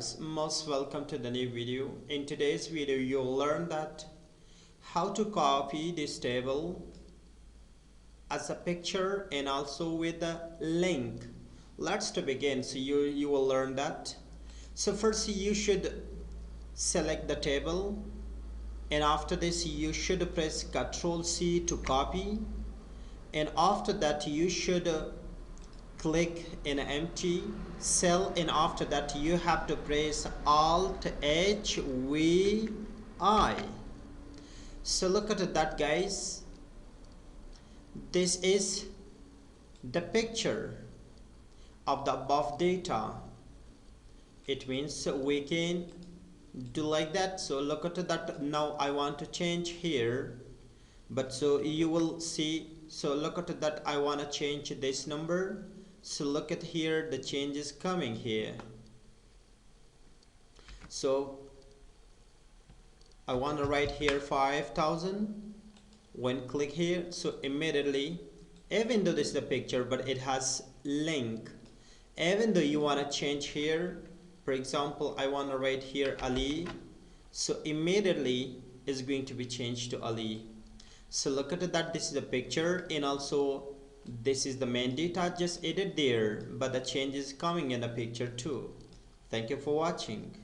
guys, most welcome to the new video. In today's video you'll learn that how to copy this table as a picture and also with a link. Let's begin. So you will learn that. So first you should select the table, and after this you should press Ctrl C to copy, and after that you should click in empty cell, and after that you have to press Alt H V I. So look at that, guys. This is the picture of the above data. It means we can do like that. So look at that. Now I want to change here, but so you will see. So look at that, I want to change this number. So look at here, the change is coming here. So I want to write here 5,000. When click here, so immediately, even though this is the picture but it has link, even though you want to change here, for example I want to write here Ali, so immediately is going to be changed to Ali. So look at that, this is the picture, and also this is the main data just added there, but the change is coming in the picture too. Thank you for watching.